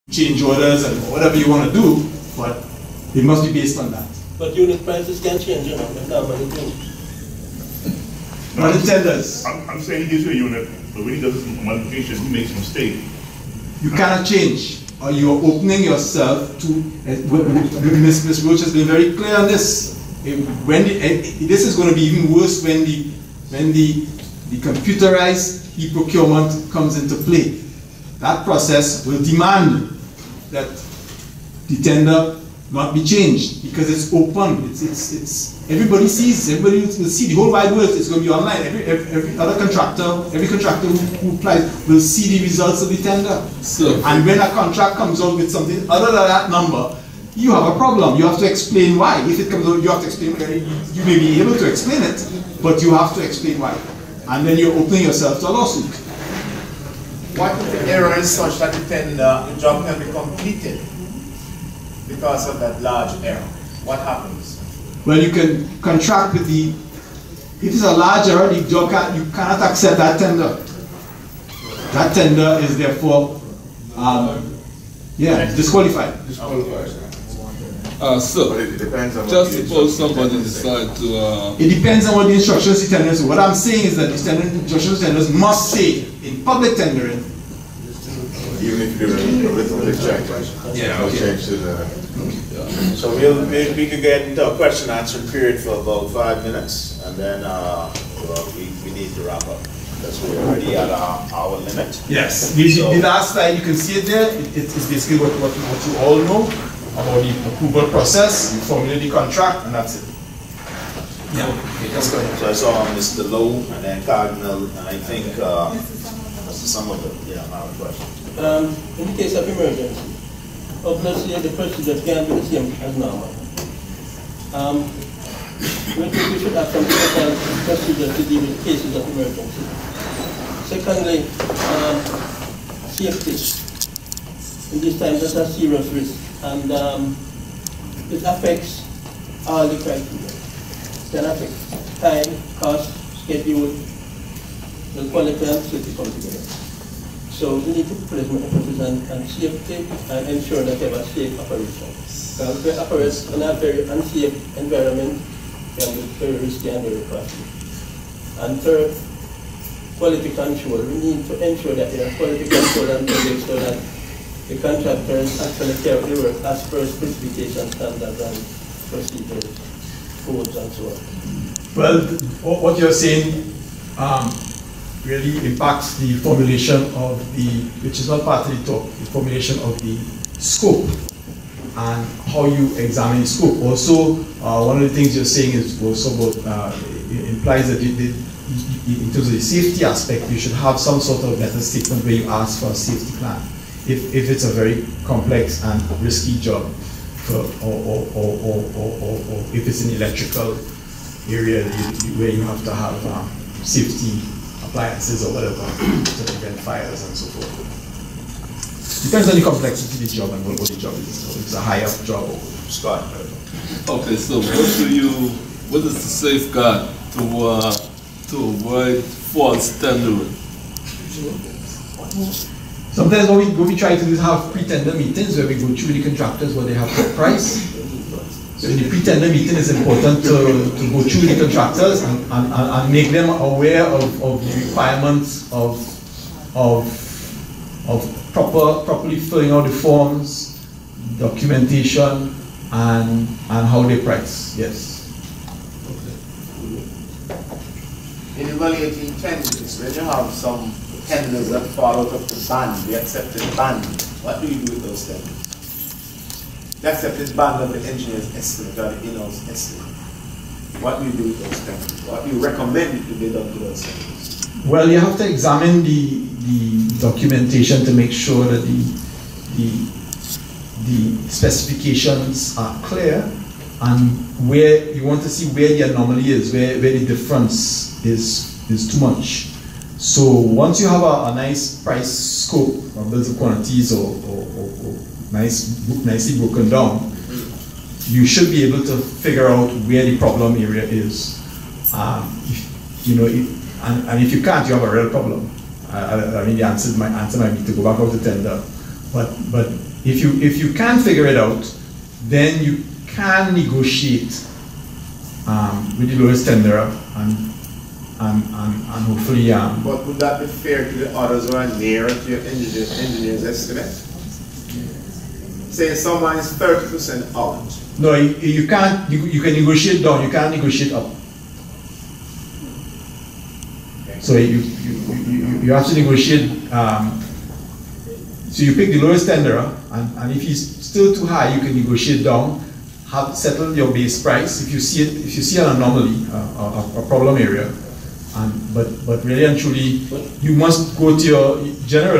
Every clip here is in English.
change orders and whatever you want to do, but it must be based on that. But unit prices can change, you know, when that money goes. But the tenders. I'm saying he gives you a unit, but when he does this modification, he makes a mistake. You cannot change, or you are opening yourself to. Ms. Roach has been very clear on this. This is going to be even worse when the computerized e-procurement comes into play. That process will demand that the tender not be changed because it's open. It's everybody sees. Everybody will see. The whole wide world is going to be online. Every contractor who applies will see the results of the tender. So, and when a contract comes out with something other than that number, you have a problem. You have to explain why. If it comes out, you have to explain. You may be able to explain it, but you have to explain why. And then you're opening yourself to a lawsuit. What if the error is such that the job can be completed because of that large error? What happens? Well, you can contract with the. If it's a large error, the job you cannot accept that tender. That tender is therefore, disqualified. So, but it depends on just suppose somebody decide to... It depends on what the instructions the tenders do. What I'm saying is that the instructions the tenders must say in public tendering. Even if you do a arithmetic check, change to the... So we could get into a question answering period for about 5 minutes, and then we need to wrap up because we're already at our limit. Yes. The last slide, you can see it there. It's basically what you all know about the approval process. You formulate the contract, and that's it. Yeah. Okay, let's go ahead. So I saw Mr. Lowe and then Cardinal, and I think Mr. Somerville. Yeah, I have a question. In the case of emergency, obviously the procedure can't be the same as normal. We think we should have some special procedure to deal with cases of emergency. Secondly, safety. In these times, that's a serious risk, and it affects all the criteria. It can affect time, cost, schedule, the quality and safety come together. So we need to place more emphasis on safety and ensure that we have a safe operation. Because we operate in a very unsafe environment, can be very risky and very costly. And third, quality control. We need to ensure that there are quality control and projects so that the contractors actually carry out the work as per specification standards and procedures, codes and so on. Well, what you're saying really impacts the formulation of which is not part of the talk, the formulation of the scope and how you examine the scope. Also, one of the things you're saying is also about, it implies that in terms of the safety aspect, you should have some sort of letter statement where you ask for a safety plan. If it's a very complex and risky job, or if it's an electrical area where you have to have safety appliances or whatever to prevent fires and so forth. Depends on the complexity of the job and what the job is. So it's a higher job. Scott. Okay, so what is the safeguard to avoid false tendering? Sometimes what we try to do is have pre-tender meetings where we go through the contractors what they have for price. So in the pre-tender meeting, it's important to go through the contractors and make them aware of the requirements of properly filling out the forms, documentation, and how they price. Yes. In evaluating tenders, when you have some tenders that fall out of the band, the accepted band, what do you do with those tenders? The accepted band of the engineer's estimate or the in-house estimate. What do you do with those tenders? What do you recommend to be done to those tenders? Well, you have to examine the documentation to make sure that the specifications are clear and where you want to see where the anomaly is, where the difference is too much. So once you have a nice price scope of bills of quantities or nicely broken down, you should be able to figure out where the problem area is. And if you can't, you have a real problem. I mean, the answer might be to go back out to tender. But if you can't figure it out, then you can negotiate with the lowest tenderer and hopefully. But would that be fair to the others who are near to your engineer's estimate? Say someone is 30% out. No, you can't. You can negotiate down. You can't negotiate up. So you have to negotiate. So you pick the lowest tenderer, and if he's still too high, you can negotiate down. Have settle your base price if you see an anomaly, a problem area. But really and truly, you must go to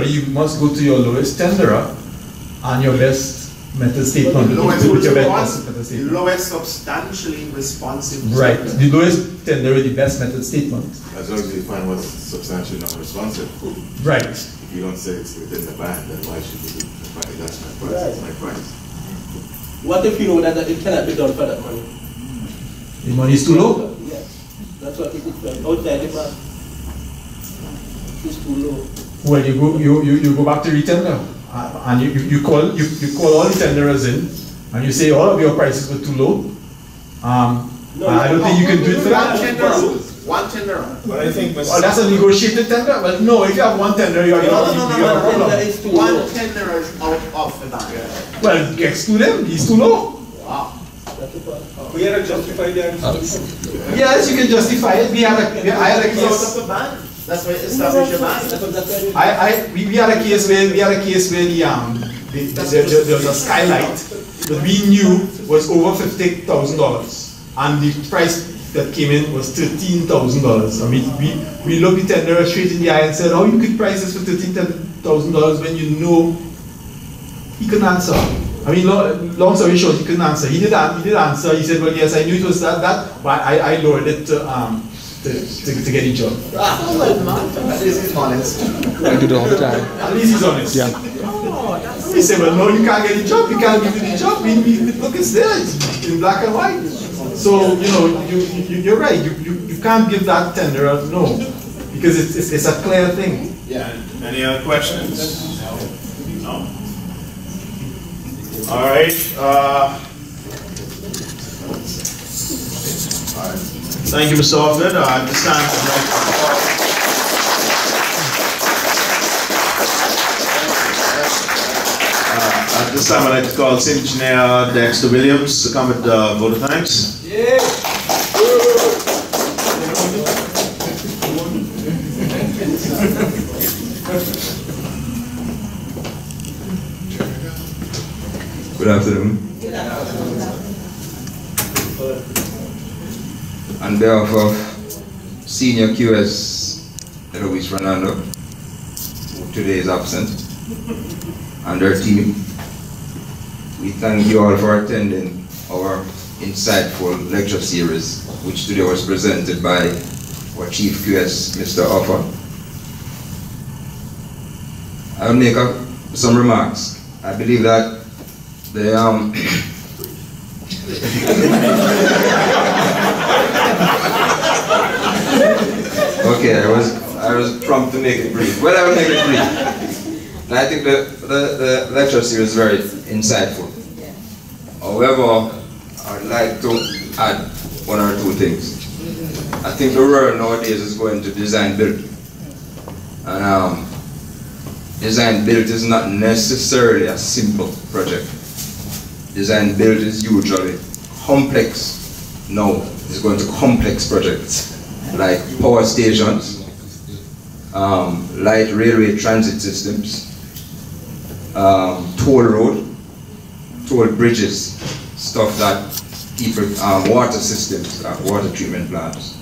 you must go to your lowest tenderer and your best method statement. The lowest substantially responsive. Right. The lowest tenderer, the best method statement. As long as you find what's substantially not responsive. Right. If you don't say it's within the band, then why should you do it? That's my price. That's my price. What if you know that it cannot be done for that money? The money is too low? Yes. That's what it is. Outside the band. It's too low. Well, you go back to retender, and you call all the tenderers in, and you say all of your prices were too low. No, I don't think you can do it for that. One tenderer. But I think That's a negotiated tender. Well, no, if you have one tender, you have a problem. One tenderer is out of the band. Well, exclude him. He's too low. Wow. We had to justify the answer. Yes, you can justify it. I had a It's out case. of the band. That's why it's established a band. We had a case where there was a skylight that we knew was over $50,000, and the price that came in was $13,000. I mean, we looked the tenderer straight in the eye and said, "How you could price this for $13,000 when you know he couldn't answer?" I mean, long story short, he couldn't answer. He did answer. He said, "Well, yes, I knew it was that, but I lowered it to get the job." At least he's honest. I do it all the time. At least he's honest. Yeah. He said, "Well, no, you can't get the job. You can't give me the job. Look, it's there. It's in black and white." So you're right. You can't give that tenderer no, because it's a clear thing. Yeah. Any other questions? No? All right. Thank you, Mr. Hoford. At this time, I'd like to call Senior Engineer Dexter Williams to come with the vote of thanks. Yeah. Good afternoon. On behalf of Senior QS Luis Fernando, who today is absent, and their team, we thank you all for attending our insightful lecture series, which today was presented by our Chief QS, Mr. Hoford. I will make some remarks. I believe that the okay, I was prompt to make it brief. Well, I will make it brief. I think the lecture series is very insightful. However, I'd like to add one or two things. I think the world nowadays is going to design build. And design build is not necessarily a simple project. Design build is usually complex. Now it's going to complex projects like power stations, light railway transit systems, toll road, toll bridges, stuff that people, water systems, water treatment plants,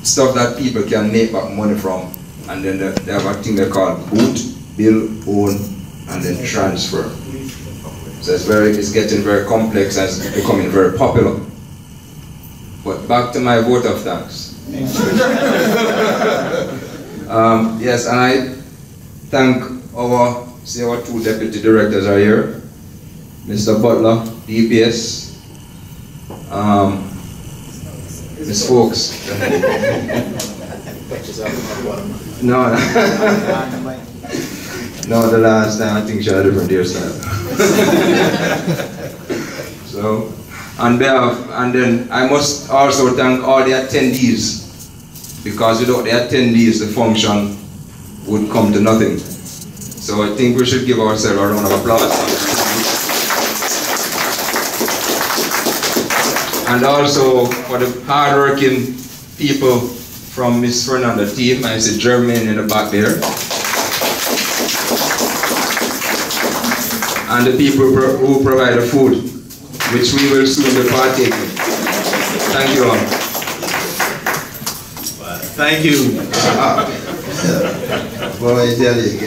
stuff that people can make back money from, and then they have a thing they call boot, build, own, and then transfer. So it's getting very complex and it's becoming very popular. But back to my vote of thanks. Yes, and I thank our two deputy directors are here, Mr. Butler, DPS, Ms. Folks. No, the last time I think she had a different hairstyle. So, on behalf, and then I must also thank all the attendees, because without the attendees, the function would come to nothing. So I think we should give ourselves a round of applause. And also for the hard-working people from Miss Fernanda's team. I see Jermaine in the back there. And the people who provide the food, which we will soon be partaking. Thank you all. Thank you. Boy, I tell you,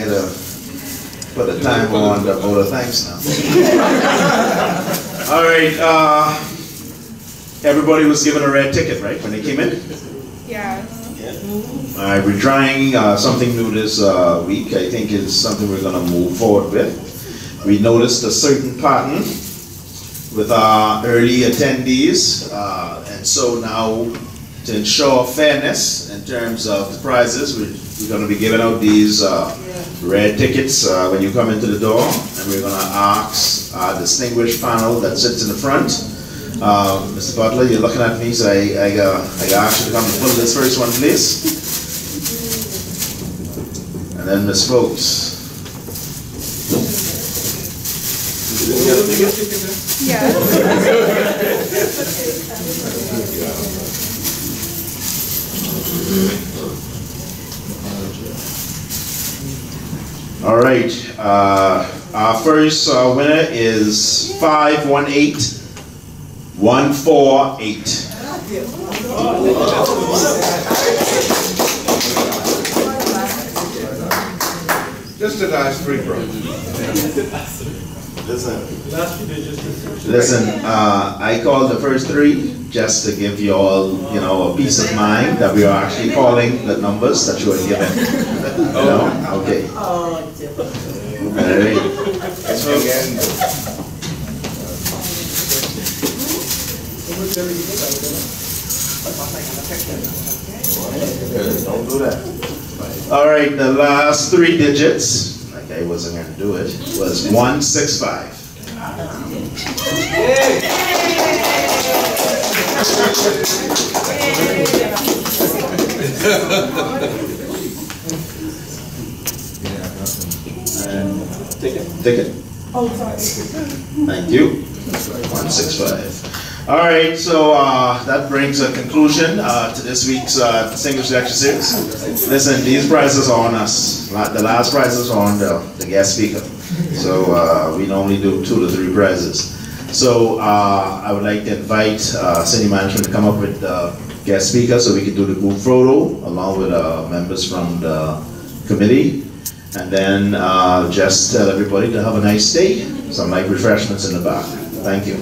put the time on the vote of thanks now. All right, everybody was given a red ticket, right, when they came in? Yeah. All right, we're trying something new this week. I think it's something we're going to move forward with. We noticed a certain pattern with our early attendees, and so now to ensure fairness in terms of the prizes, we're going to be giving out these red tickets when you come into the door, and we're going to ask our distinguished panel that sits in the front. Mr. Butler, you're looking at me, so I ask you to come and pull this first one, please. And then Ms. Folks. Yeah. All right, our first winner is 518148. Just the last three, bro. Listen, I called the first three just to give you all, a peace of mind that we are actually calling the numbers that you are given. Okay. All right. Don't do that. All right, the last three digits, like I wasn't going to do it, was 165. Ticket. Oh, sorry. Thank you. 165. All right, so that brings a conclusion to this week's Distinguished Lecture Series. Listen, these prizes are on us. The last prizes are on the guest speaker. So we normally do 2 to 3 prizes. So I would like to invite city management to come up with the guest speaker so we can do the group photo along with members from the committee. And then just tell everybody to have a nice day. Some light refreshments in the back. Thank you.